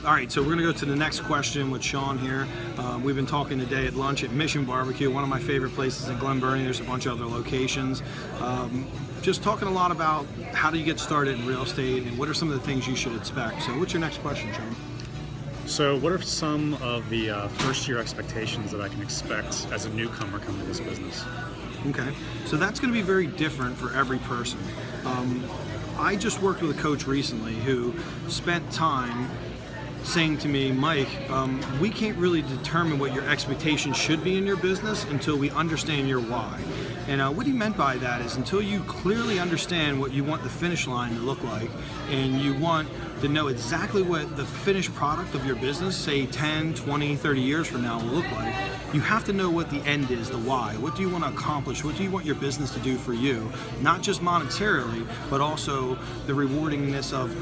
All right, so we're going to go to the next question with Sean here. We've been talking today at lunch at Mission Barbecue, one of my favorite places in Glen Burnie. There's a bunch of other locations. Just talking a lot about how do you get started in real estate and what are some of the things you should expect. So what's your next question, Sean? So what are some of the first year expectations that I can expect as a newcomer coming to this business? Okay, so that's going to be very different for every person. I just worked with a coach recently who spent time saying to me, Mike, we can't really determine what your expectations should be in your business until we understand your why. And what he meant by that is until you clearly understand what you want the finish line to look like, and you want to know exactly what the finished product of your business, say 10, 20, 30 years from now, will look like, you have to know what the end is, the why. What do you want to accomplish? What do you want your business to do for you? Not just monetarily, but also the rewardingness of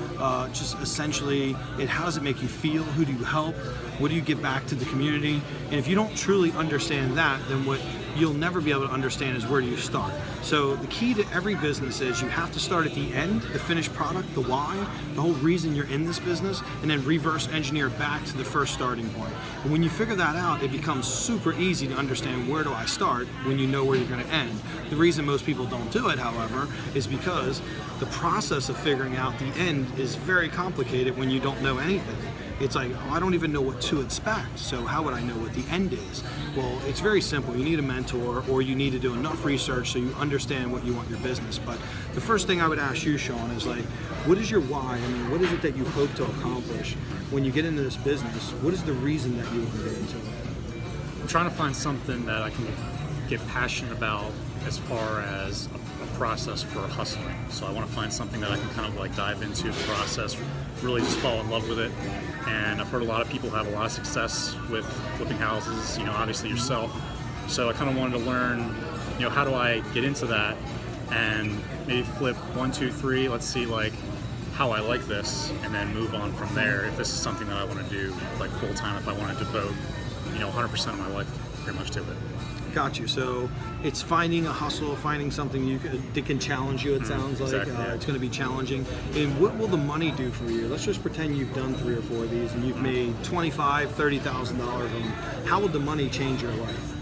just essentially, how does it make you feel? Who do you help? What do you give back to the community? And if you don't truly understand that, then what you'll never be able to understand is where do you start. So the key to every business is you have to start at the end, the finished product, the why, the whole reason you're in this business, and then reverse engineer back to the first starting point. And when you figure that out, it becomes super easy to understand where do I start when you know where you're going to end. The reason most people don't do it, however, is because the process of figuring out the end is very complicated when you don't know anything. It's like, oh, I don't even know what to expect, so how would I know what the end is? Well, it's very simple. You need a mentor, or you need to do enough research so you understand what you want your business. But the first thing I would ask you, Sean, is like, what is your why? I mean, what is it that you hope to accomplish when you get into this business? What is the reason that you want to get into it? I'm trying to find something that I can get passionate about as far as a process for hustling. So I want to find something that I can kind of like dive into the process, really just fall in love with it. And I've heard a lot of people have a lot of success with flipping houses, obviously yourself. So I kind of wanted to learn, how do I get into that and maybe flip 1, 2, 3, let's see like how I like this, and then move on from there if this is something that I want to do like full time, if I want to devote 100% of my life pretty much to it. Got you. So it's finding a hustle, finding something that can challenge you, it sounds like. Exactly, yeah. It's going to be challenging. And what will the money do for you? Let's just pretend you've done 3 or 4 of these and you've made $25,000, $30,000 of them. How will the money change your life?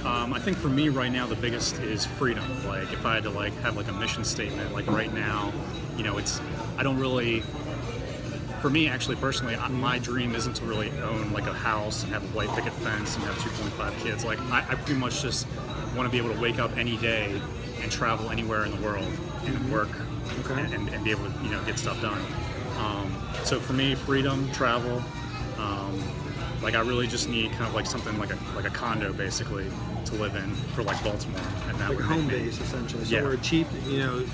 I think for me right now the biggest is freedom. Like if I had to have a mission statement, like right now, I don't really. For me, actually, personally, my dream isn't to really own like a house and have a white picket fence and have 2.5 kids. Like, I pretty much just want to be able to wake up any day and travel anywhere in the world and work and be able to, get stuff done. So for me, freedom, travel, I really just need kind of like something like a condo basically to live in for like Baltimore, and that like would a home make me, base essentially. Somewhere cheap,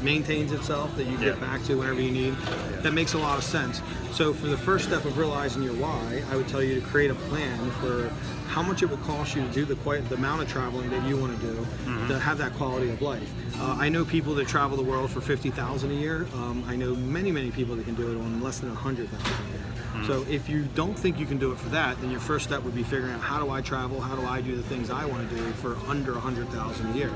maintains itself that you get back to whenever you need. Yeah. That makes a lot of sense. So for the first step of realizing your why, I would tell you to create a plan for how much it will cost you to do the amount of traveling that you want to do to have that quality of life. I know people that travel the world for $50,000 a year. I know many people that can do it on less than $100,000 a year. So if you don't think you can do it for that, then your first step would be figuring out how do I travel, how do I do the things I want to do for under $100,000 a year.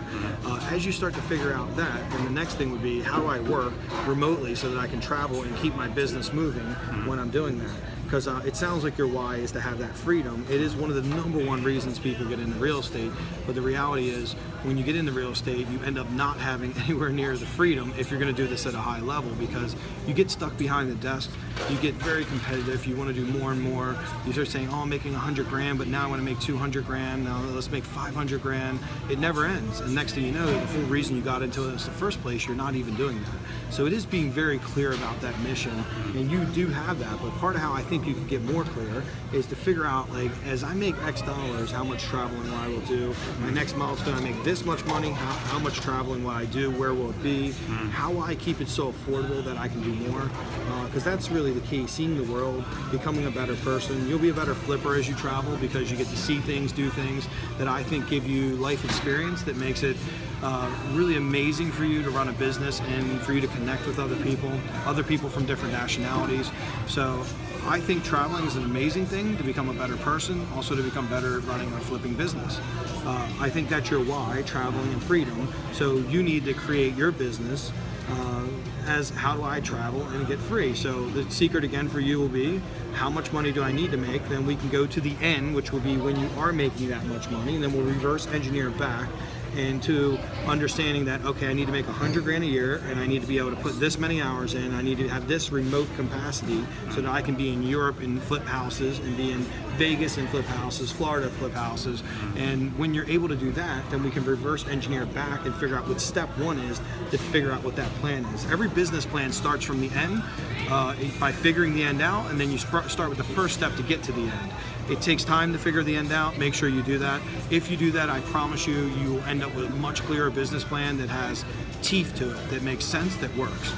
As you start to figure out that, then the next thing would be how do I work remotely so that I can travel and keep my business moving when I'm doing that. Because it sounds like your why is to have that freedom. It is one of the #1 reasons people get into real estate, but the reality is when you get into real estate, you end up not having anywhere near the freedom if you're going to do this at a high level, because you get stuck behind the desk, you get very competitive, you want to do more and more. You start saying, oh, I'm making 100 grand, but now I want to make 200 grand, now let's make 500 grand. It never ends, and next thing you know, the whole reason you got into it in the first place, you're not even doing that. So it is being very clear about that mission, and you do have that, but part of how I think you can get more clear is to figure out, like, as I make X dollars, how much traveling I will do. My next milestone, I make this much money, how much traveling will I do, where will it be, how will I keep it so affordable that I can do more, because that's really the key, seeing the world, becoming a better person. You'll be a better flipper as you travel because you get to see things, do things that I think give you life experience that makes it really amazing for you to run a business and for you to connect with other people from different nationalities. So I think traveling is an amazing thing to become a better person, also to become better at running a flipping business. I think that's your why, traveling and freedom. So you need to create your business as how do I travel and get free. So the secret again for you will be, how much money do I need to make? Then we can go to the end, which will be when you are making that much money, and then we'll reverse engineer it back into understanding that, okay, I need to make 100 grand a year, and I need to be able to put this many hours in. I need to have this remote capacity so that I can be in Europe and flip houses, and be in Vegas and flip houses, Florida flip houses. And when you're able to do that, then we can reverse engineer it back and figure out what step one is to figure out what that plan is. Every business plan starts from the end by figuring the end out, and then you start with the first step to get to the end. It takes time to figure the end out. Make sure you do that. If you do that, I promise you, you will end up with a much clearer business plan that has teeth to it, that makes sense, that works.